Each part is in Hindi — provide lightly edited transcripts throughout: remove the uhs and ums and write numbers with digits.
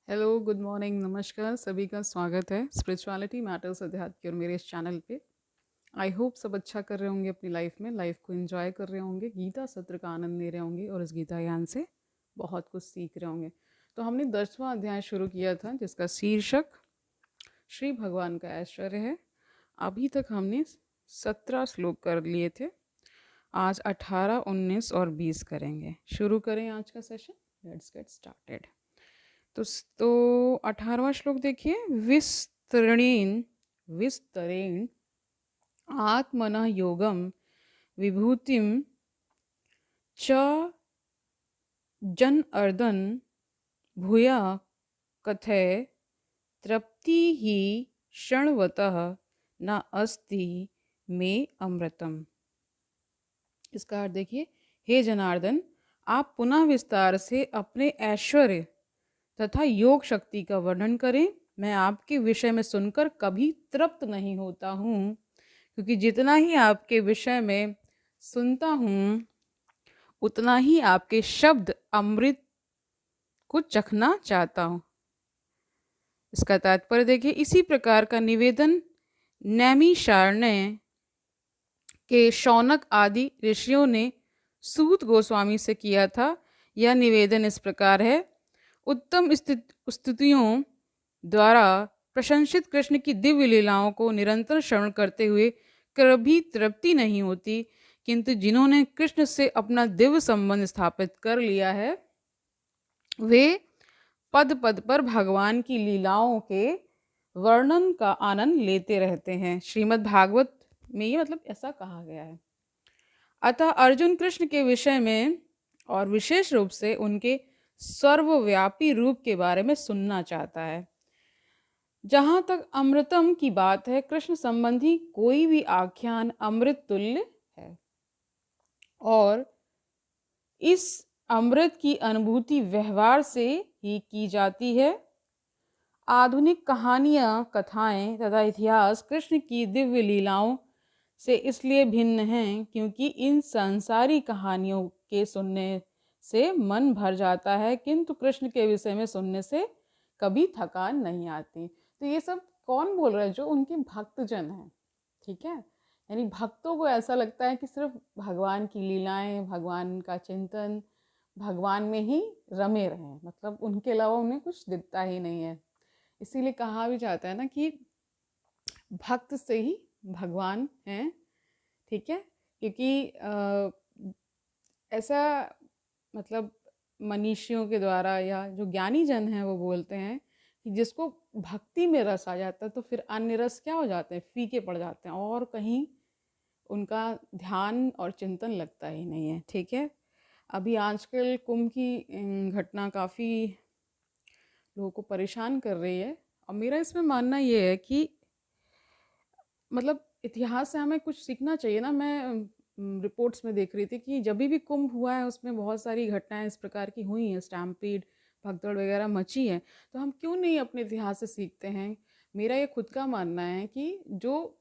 हेलो, गुड मॉर्निंग, नमस्कार, सभी का स्वागत है स्पिरिचुअलिटी मैटर्स अध्यात्म के और मेरे इस चैनल पे। आई होप सब अच्छा कर रहे होंगे अपनी लाइफ में, लाइफ को एंजॉय कर रहे होंगे, गीता सत्र का आनंद ले रहे होंगे और इस गीता ज्ञान से बहुत कुछ सीख रहे होंगे। तो हमने 10वां अध्याय शुरू किया था जिसका शीर्षक श्री भगवान का ऐश्वर्य है। अभी तक हमने 17 श्लोक कर लिए थे। आज 18, 19 और 20 करेंगे। शुरू करें आज का सेशन। Let's get started. तो 18वां श्लोक देखिए। विस्तरणेन विस्तरेण आत्मनः योगम विभूतिम च जन अर्दन भूया कथय तृप्ति ही क्षणवतः न अस्ति मे अमृतम। इसका अर्थ देखिए। हे जनार्दन, आप पुनः विस्तार से अपने ऐश्वर्य तथा योग शक्ति का वर्णन करें। मैं आपके विषय में सुनकर कभी तृप्त नहीं होता हूँ, क्योंकि जितना ही आपके विषय में सुनता हूँ उतना ही आपके शब्द अमृत को चखना चाहता हूँ। इसका तात्पर्य देखिए। इसी प्रकार का निवेदन नैमिषारण्य के शौनक आदि ऋषियों ने सूत गोस्वामी से किया था। यह निवेदन इस प्रकार है। उत्तम स्तुतियों द्वारा प्रशंसित कृष्ण की दिव्य लीलाओं को निरंतर श्रवण करते हुए कभी तृप्ति नहीं होती, किंतु जिन्होंने कृष्ण से अपना दिव्य संबंध स्थापित कर लिया है वे पद पद पर भगवान की लीलाओं के वर्णन का आनंद लेते रहते हैं। श्रीमद् भागवत में ये मतलब ऐसा कहा गया है। अतः अर्जुन कृष्ण के विषय में और विशेष रूप से उनके सर्वव्यापी रूप के बारे में सुनना चाहता है। जहां तक अमृतम की बात है, कृष्ण संबंधी कोई भी आख्यान अमृत तुल्य है और इस अमृत की अनुभूति व्यवहार से ही की जाती है। आधुनिक कहानियां, कथाएं तथा इतिहास कृष्ण की दिव्य लीलाओं से इसलिए भिन्न हैं क्योंकि इन संसारी कहानियों के सुनने से मन भर जाता है, किंतु कृष्ण के विषय में सुनने से कभी थकान नहीं आती। तो ये सब कौन बोल रहा है? जो उनके भक्तजन हैं, ठीक है। यानी भक्तों को ऐसा लगता है कि सिर्फ भगवान की लीलाएं, भगवान का चिंतन, भगवान में ही रमे रहें, मतलब उनके अलावा उन्हें कुछ दिखता ही नहीं है। इसीलिए कहा भी जाता है ना कि भक्त से ही भगवान हैं, ठीक है। क्योंकि ऐसा मतलब मनीषियों के द्वारा या जो ज्ञानी जन हैं वो बोलते हैं कि जिसको भक्ति में रस आ जाता है तो फिर अन्य रस क्या हो जाते हैं, फीके पड़ जाते हैं और कहीं उनका ध्यान और चिंतन लगता ही नहीं है, ठीक है। अभी आजकल कुंभ की घटना काफ़ी लोगों को परेशान कर रही है और मेरा इसमें मानना ये है कि मतलब इतिहास से हमें कुछ सीखना चाहिए ना। मैं रिपोर्ट्स में देख रही थी कि जब भी कुंभ हुआ है उसमें बहुत सारी घटनाएं इस प्रकार की हुई हैं, स्टैम्पीड, भगदड़ वगैरह मची है। तो हम क्यों नहीं अपने इतिहास से सीखते हैं? मेरा ये खुद का मानना है कि जो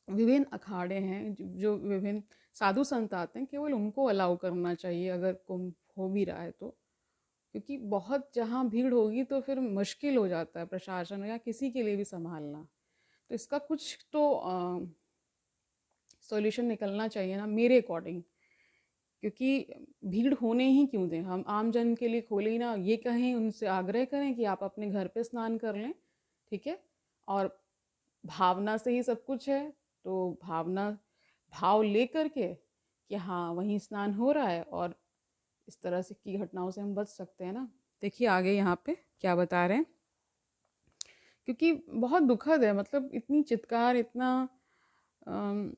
विभिन्न अखाड़े हैं, जो विभिन्न साधु संत आते हैं, केवल उनको अलाउ करना चाहिए अगर कुंभ हो भी रहा है तो। क्योंकि बहुत जहाँ भीड़ होगी तो फिर मुश्किल हो जाता है प्रशासन या किसी के लिए भी संभालना। तो इसका कुछ तो सॉल्यूशन निकलना चाहिए ना मेरे अकॉर्डिंग। क्योंकि भीड़ होने ही क्यों दें? हम आम जन के लिए खोले ही ना। ये कहें, उनसे आग्रह करें कि आप अपने घर पे स्नान कर लें, ठीक है। और भावना से ही सब कुछ है, तो भावना भाव ले करके कि हाँ वहीं स्नान हो रहा है और इस तरह से की घटनाओं से हम बच सकते हैं ना। देखिए आगे यहाँ पे क्या बता रहे हैं, क्योंकि बहुत दुखद है। मतलब इतनी चित्कार, इतना अम,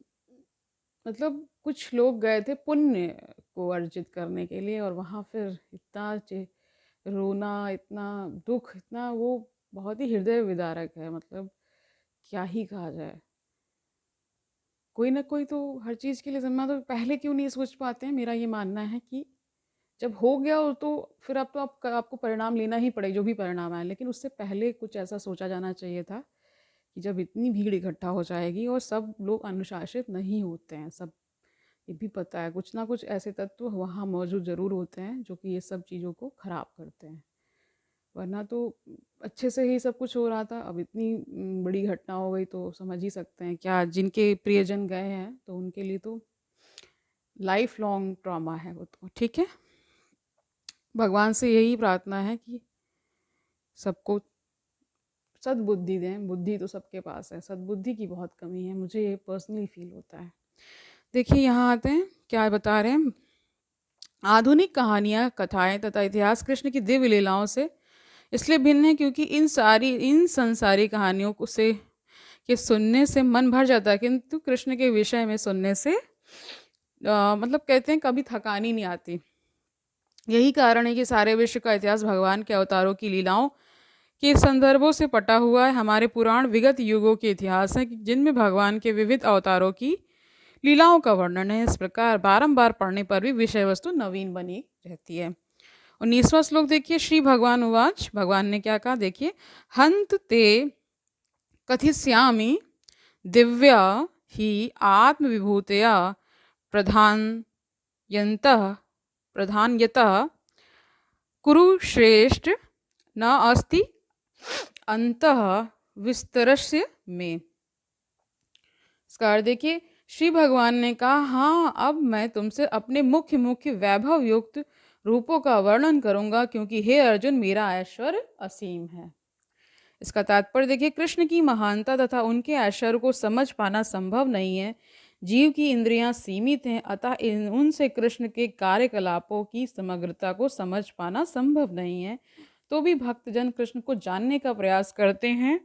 मतलब कुछ लोग गए थे पुण्य को अर्जित करने के लिए और वहाँ फिर इतना रोना, इतना दुख, इतना वो बहुत ही हृदय विदारक है। मतलब क्या ही कहा जाए। कोई ना कोई तो हर चीज़ के लिए जिम्मेदार। तो पहले क्यों नहीं सोच पाते हैं? मेरा ये मानना है कि जब हो गया हो तो फिर अब तो आपको परिणाम लेना ही पड़ेगा, जो भी परिणाम आए। लेकिन उससे पहले कुछ ऐसा सोचा जाना चाहिए था कि जब इतनी भीड़ इकट्ठा हो जाएगी और सब लोग अनुशासित नहीं होते हैं, सब ये भी पता है कुछ ना कुछ ऐसे तत्व वहाँ मौजूद ज़रूर होते हैं जो कि ये सब चीज़ों को ख़राब करते हैं। वरना तो अच्छे से ही सब कुछ हो रहा था। अब इतनी बड़ी घटना हो गई तो समझ ही सकते हैं क्या, जिनके प्रियजन गए हैं तो उनके लिए तो लाइफ लॉन्ग ट्रॉमा है वो तो। ठीक है, भगवान से यही प्रार्थना है कि सबको सद्बुद्धि दें। बुद्धि तो सबके पास है, सद्बुद्धि की बहुत कमी है, मुझे ये पर्सनली फील होता है। देखिए यहाँ आते हैं, क्या बता रहे हैं। आधुनिक कहानियाँ, कथाएं तथा इतिहास कृष्ण की दिव्य लीलाओं से इसलिए भिन्न है क्योंकि इन संसारी कहानियों को से के सुनने से मन भर जाता है, किंतु कृष्ण के विषय में सुनने से मतलब कहते हैं कभी थकान ही नहीं आती। यही कारण है कि सारे विश्व का इतिहास भगवान के अवतारों की लीलाओं के संदर्भों से पटा हुआ है। हमारे पुराण विगत युगों के इतिहास हैं जिनमें भगवान के विविध अवतारों की लीलाओं का वर्णन है। इस प्रकार बारंबार पढ़ने पर भी विषय वस्तु नवीन बनी रहती है। 19वां श्लोक देखिए। श्री भगवान उवाच, भगवान ने क्या कहा देखिए। हंत ते कथिष्यामि दिव्या ही आत्मविभूतया प्रधानयन्तः प्रधानयतः कुरुश्रेष्ठ न अस्ति अंतः विस्तरस्य में। इसका अर्थ देखिए, श्री भगवान ने कहा, हाँ अब मैं तुमसे अपने मुख्य मुख्य वैभव युक्त रूपों का वर्णन करूंगा, क्योंकि हे अर्जुन मेरा ऐश्वर्य असीम है। इसका तात्पर्य देखिए, कृष्ण की महानता तथा उनके ऐश्वर्य को समझ पाना संभव नहीं है। जीव की इंद्रियां सीमित हैं, अतः उनसे कृष्ण के कार्यकलापों की समग्रता को समझ पाना संभव नहीं है। तो भी भक्तजन कृष्ण को जानने का प्रयास करते हैं,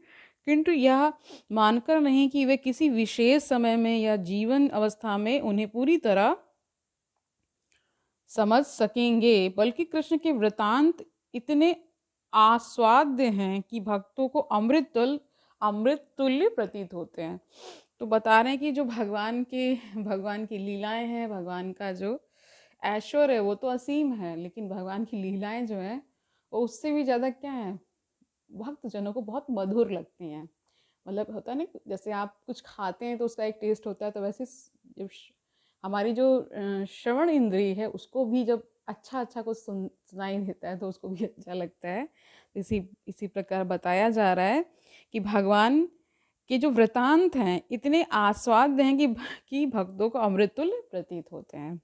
किंतु यह मानकर नहीं कि वे किसी विशेष समय में या जीवन अवस्था में उन्हें पूरी तरह समझ सकेंगे, बल्कि कृष्ण के वृतांत इतने आस्वाद्य हैं कि भक्तों को अमृत तुल्य प्रतीत होते हैं। तो बता रहे हैं कि जो भगवान की लीलाएं हैं, भगवान का जो ऐश्वर्य है वो तो असीम है, लेकिन भगवान की लीलाएं जो हैं वो उससे भी ज़्यादा क्या है, भक्तजनों को बहुत मधुर लगती हैं। मतलब होता है ना, जैसे आप कुछ खाते हैं तो उसका एक टेस्ट होता है, तो वैसे जब हमारी जो श्रवण इंद्री है उसको भी जब अच्छा अच्छा कुछ सुनाई देता है तो उसको भी अच्छा लगता है। इसी प्रकार बताया जा रहा है कि भगवान के जो वृतांत हैं इतने आस्वाद्य हैं कि भक्तों को अमृतुल्य प्रतीत होते हैं।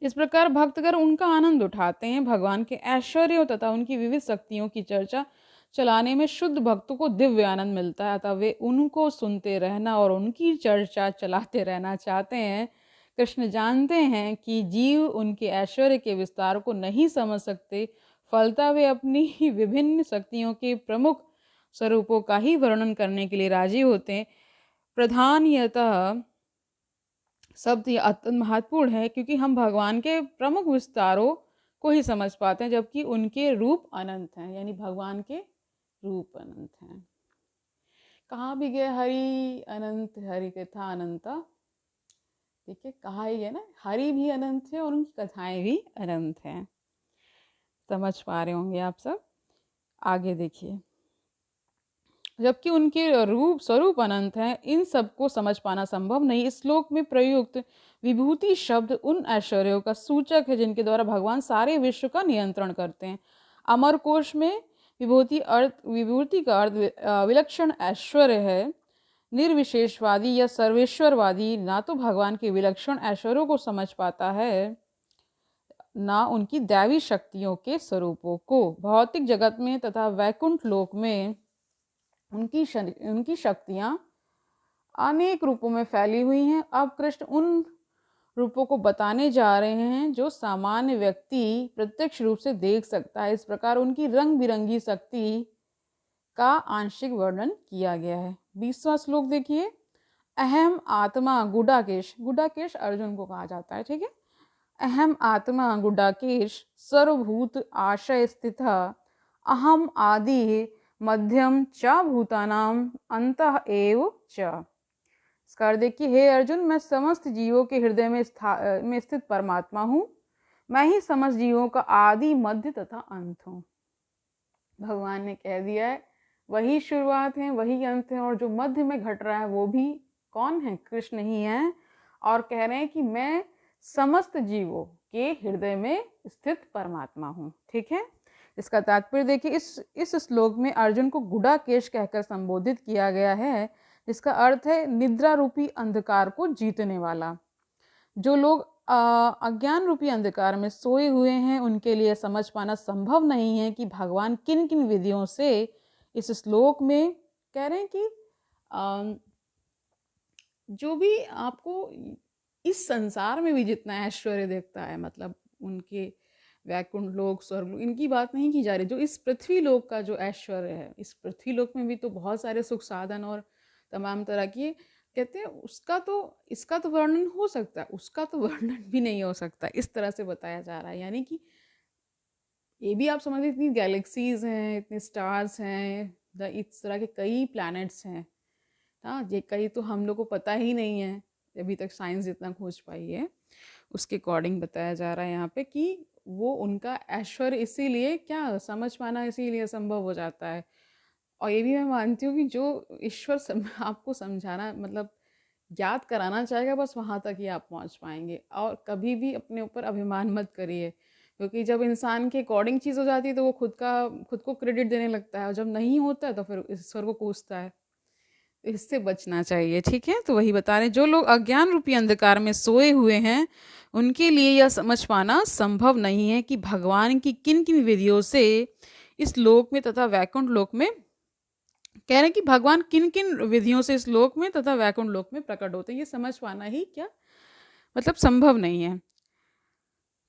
इस प्रकार भक्तगण उनका आनंद उठाते हैं। भगवान के ऐश्वर्यों तथा उनकी विविध शक्तियों की चर्चा चलाने में शुद्ध भक्तों को दिव्य आनंद मिलता है, अतः वे उनको सुनते रहना और उनकी चर्चा चलाते रहना चाहते हैं। कृष्ण जानते हैं कि जीव उनके ऐश्वर्य के विस्तार को नहीं समझ सकते, फलतः वे अपनी विभिन्न शक्तियों के प्रमुख स्वरूपों का ही वर्णन करने के लिए राजी होते हैं। प्रधानतः शब्द ये अत्यंत महत्वपूर्ण है, क्योंकि हम भगवान के प्रमुख विस्तारों को ही समझ पाते हैं, जबकि उनके रूप अनंत हैं। यानी भगवान के रूप अनंत हैं। कहाँ भी गए हरि अनंत, हरि कथा अनंता। देखिए कहा ही है ना, हरि भी अनंत है और उनकी कथाएं भी अनंत हैं। समझ पा रहे होंगे आप सब। आगे देखिए, जबकि उनके रूप स्वरूप अनंत हैं, इन सबको समझ पाना संभव नहीं। इस श्लोक में प्रयुक्त विभूति शब्द उन ऐश्वर्यों का सूचक है जिनके द्वारा भगवान सारे विश्व का नियंत्रण करते हैं। अमर कोश में विभूति का अर्थ विलक्षण ऐश्वर्य है। निर्विशेषवादी या सर्वेश्वरवादी ना तो भगवान के विलक्षण ऐश्वर्यों को समझ पाता है, ना उनकी दैवी शक्तियों के स्वरूपों को। भौतिक जगत में तथा वैकुंठ लोक में उनकी शक्तियां अनेक रूपों में फैली हुई हैं। अब कृष्ण उन रूपों को बताने जा रहे हैं जो सामान्य व्यक्ति प्रत्यक्ष रूप से देख सकता है। इस प्रकार उनकी रंग बिरंगी शक्ति का आंशिक वर्णन किया गया है। 20वां श्लोक देखिए। अहम आत्मा गुडाकेश, गुडाकेश अर्जुन को कहा जाता है, ठीक है। अहम आत्मा गुडाकेश सर्वभूत आशय स्थित अहम आदि मध्यम च भूतानाम अंतः एव च। इसका अर्थ देखिए, हे अर्जुन मैं समस्त जीवों के हृदय में स्थित परमात्मा हूँ। मैं ही समस्त जीवों का आदि मध्य तथा अंत हूँ। भगवान ने कह दिया है वही शुरुआत है वही अंत है, और जो मध्य में घट रहा है वो भी कौन है, कृष्ण ही है। और कह रहे हैं कि मैं समस्त जीवों के हृदय में स्थित परमात्मा हूँ, ठीक है। इसका तात्पर्य देखिए, इस श्लोक में अर्जुन को गुडाकेश कहकर संबोधित किया गया है, जिसका अर्थ है निद्रा रूपी अंधकार को जीतने वाला। जो लोग अज्ञान रूपी अंधकार में सोए हुए हैं, उनके लिए समझ पाना संभव नहीं है कि भगवान किन किन विधियों से इस श्लोक में कह रहे हैं कि जो भी आपको इस संसार में भी जितना ऐश्वर्य देखता है, मतलब उनके वैकुंठ लोक, स्वर्ग लोक, इनकी बात नहीं की जा रही। जो इस पृथ्वी लोक का जो ऐश्वर्य है, इस पृथ्वी लोक में भी तो बहुत सारे सुख साधन और तमाम तरह की, कहते हैं उसका तो, इसका तो वर्णन हो सकता है, उसका तो वर्णन भी नहीं हो सकता। इस तरह से बताया जा रहा है। यानी कि ये भी आप समझ लीजिए, इतनी गैलेक्सीज हैं, इतने स्टार्स हैं, इस तरह के कई प्लैनेट्स हैं। हाँ, ये कई तो हम लोग को पता ही नहीं है, अभी तक साइंस जितना खोज पाई है उसके अकॉर्डिंग बताया जा रहा है यहाँ पे कि वो उनका ऐश्वर्य इसीलिए क्या समझ पाना इसीलिए असंभव हो जाता है। और ये भी मैं मानती हूँ कि जो ईश्वर आपको समझाना, मतलब याद कराना चाहेगा, बस वहाँ तक ही आप पहुँच पाएंगे। और कभी भी अपने ऊपर अभिमान मत करिए, क्योंकि जब इंसान के अकॉर्डिंग चीज़ हो जाती है तो वो खुद को क्रेडिट देने लगता है, और जब नहीं होता है तो फिर ईश्वर को कोसता है। इससे बचना चाहिए, ठीक है। तो वही बता रहे, जो लोग अज्ञान रूपी अंधकार में सोए हुए हैं, उनके लिए यह समझ पाना संभव नहीं है कि भगवान की किन किन विधियों से इस लोक में तथा वैकुंठ लोक में, कह रहे हैं कि भगवान किन किन विधियों से इस लोक में तथा वैकुंठ लोक में प्रकट होते हैं, ये समझ पाना ही क्या मतलब संभव नहीं है।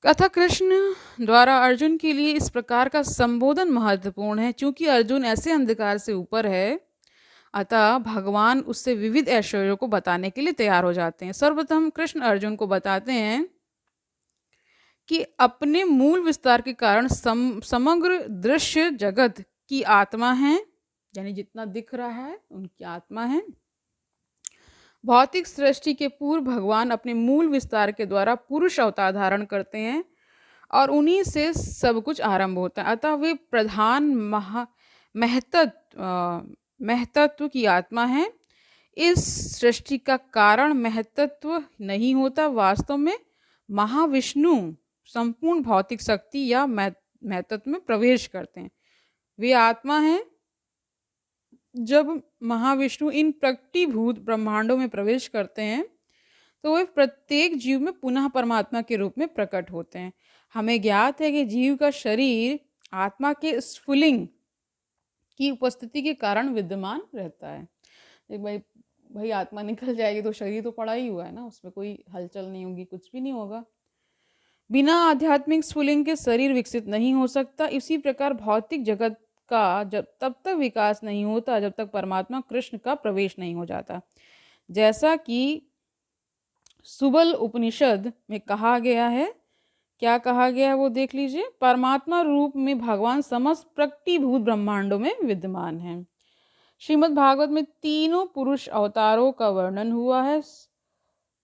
कथा कृष्ण द्वारा अर्जुन के लिए इस प्रकार का संबोधन महत्वपूर्ण है, क्योंकि अर्जुन ऐसे अंधकार से ऊपर है, अतः भगवान उससे विविध ऐश्वर्यों को बताने के लिए तैयार हो जाते हैं। सर्वप्रथम कृष्ण अर्जुन को बताते हैं कि अपने मूल विस्तार के कारण समग्र दृश्य जगत की आत्मा है, यानी जितना दिख रहा है उनकी आत्मा है। भौतिक सृष्टि के पूर्व भगवान अपने मूल विस्तार के द्वारा पुरुष अवतार धारण करते हैं और उन्हीं से सब कुछ आरंभ होता है। अतः वे प्रधान महतत्व की आत्मा है। इस सृष्टि का कारण महतत्व नहीं होता, वास्तव में महाविष्णु संपूर्ण भौतिक शक्ति या महतत्व में प्रवेश करते हैं। वे आत्मा हैं। जब महाविष्णु इन प्रकटीभूत ब्रह्मांडों में प्रवेश करते हैं तो वे प्रत्येक जीव में पुनः परमात्मा के रूप में प्रकट होते हैं। हमें ज्ञात है कि जीव का शरीर आत्मा के स्फुलिंग की उपस्थिति के कारण विद्यमान रहता है। एक भाई आत्मा निकल जाएगी तो शरीर तो पड़ा ही हुआ है ना, उसमें कोई हलचल नहीं होगी, कुछ भी नहीं होगा। बिना आध्यात्मिक स्फुलिंग के शरीर विकसित नहीं हो सकता। इसी प्रकार भौतिक जगत का जब तब तक विकास नहीं होता जब तक परमात्मा कृष्ण का प्रवेश नहीं हो जाता। जैसा कि सुबल उपनिषद में कहा गया है, क्या कहा गया है वो देख लीजिए। परमात्मा रूप में भगवान समस्त प्रकटीभूत ब्रह्मांडों में विद्यमान है। श्रीमद् भागवत में तीनों पुरुष अवतारों का वर्णन हुआ है।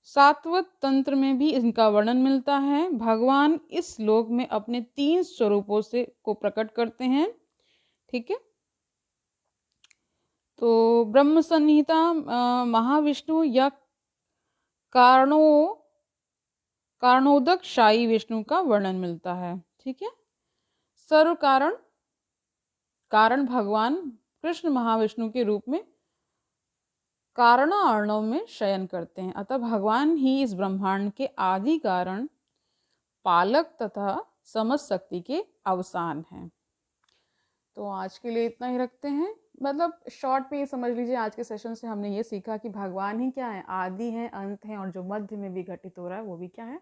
सात्वत तंत्र में भी इनका वर्णन मिलता है। भगवान इस लोक में अपने 3 स्वरूपों से को प्रकट करते हैं, ठीक है। तो ब्रह्म संहिता महाविष्णु या कारणोदक शाही विष्णु का वर्णन मिलता है, ठीक है। सर्व कारण भगवान कृष्ण महाविष्णु के रूप में कारणा अर्णव में शयन करते हैं। अतः भगवान ही इस ब्रह्मांड के आदि कारण, पालक तथा समस्त शक्ति के अवसान हैं। तो आज के लिए इतना ही रखते हैं। मतलब शॉर्ट में ये समझ लीजिए, आज के सेशन से हमने ये सीखा कि भगवान ही क्या है, आदि हैं, अंत हैं, और जो मध्य में भी घटित हो रहा है वो भी क्या है,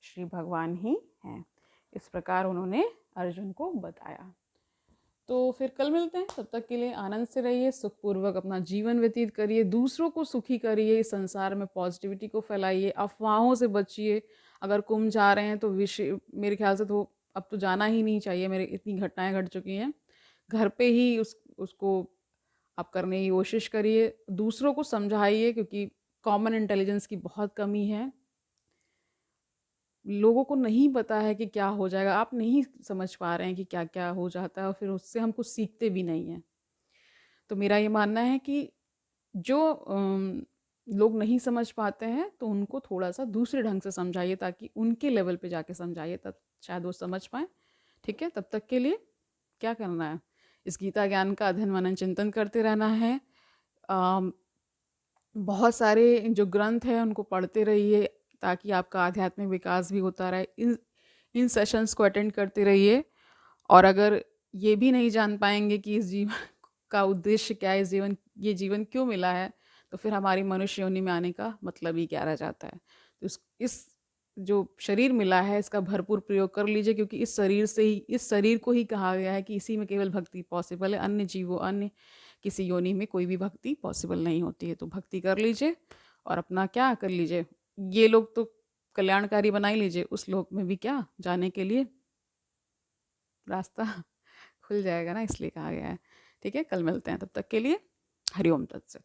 श्री भगवान ही हैं। इस प्रकार उन्होंने अर्जुन को बताया। तो फिर कल मिलते हैं, तब तक के लिए आनंद से रहिए, सुखपूर्वक अपना जीवन व्यतीत करिए, दूसरों को सुखी करिए, इस संसार में पॉजिटिविटी को फैलाइए, अफवाहों से बचिए। अगर कुंभ जा रहे हैं तो मेरे ख्याल से तो अब तो जाना ही नहीं चाहिए, मेरे इतनी घटनाएं घट चुकी हैं। घर पे ही उसको आप करने की कोशिश करिए, दूसरों को समझाइए, क्योंकि कॉमन इंटेलिजेंस की बहुत कमी है। लोगों को नहीं पता है कि क्या हो जाएगा, आप नहीं समझ पा रहे हैं कि क्या क्या हो जाता है, और फिर उससे हम कुछ सीखते भी नहीं हैं। तो मेरा ये मानना है कि जो लोग नहीं समझ पाते हैं तो उनको थोड़ा सा दूसरे ढंग से समझाइए, ताकि उनके लेवल पे जाके समझाइए, तब शायद वो समझ पाएँ, ठीक है। तब तक के लिए क्या करना है? इस गीता ज्ञान का अध्ययन मनन चिंतन करते रहना है। अम, बहुत सारे जो ग्रंथ हैं उनको पढ़ते रहिए ताकि आपका आध्यात्मिक विकास भी होता रहे। इन इन सेशंस को अटेंड करते रहिए। और अगर ये भी नहीं जान पाएंगे कि इस जीवन का उद्देश्य क्या है, ये जीवन क्यों मिला है, तो फिर हमारी मनुष्य योनि में आने का मतलब ही क्या रह जाता है। तो इस जो शरीर मिला है इसका भरपूर प्रयोग कर लीजिए, क्योंकि इस शरीर को ही कहा गया है कि इसी में केवल भक्ति पॉसिबल है। अन्य किसी योनि में कोई भी भक्ति पॉसिबल नहीं होती है। तो भक्ति कर लीजिए और अपना क्या कर लीजिए, ये लोग तो कल्याणकारी बना ही लीजिए, उस लोक में भी क्या जाने के लिए रास्ता खुल जाएगा ना, इसलिए कहा गया है। ठीक है, कल मिलते हैं, तब तक के लिए हरिओम तत्सत।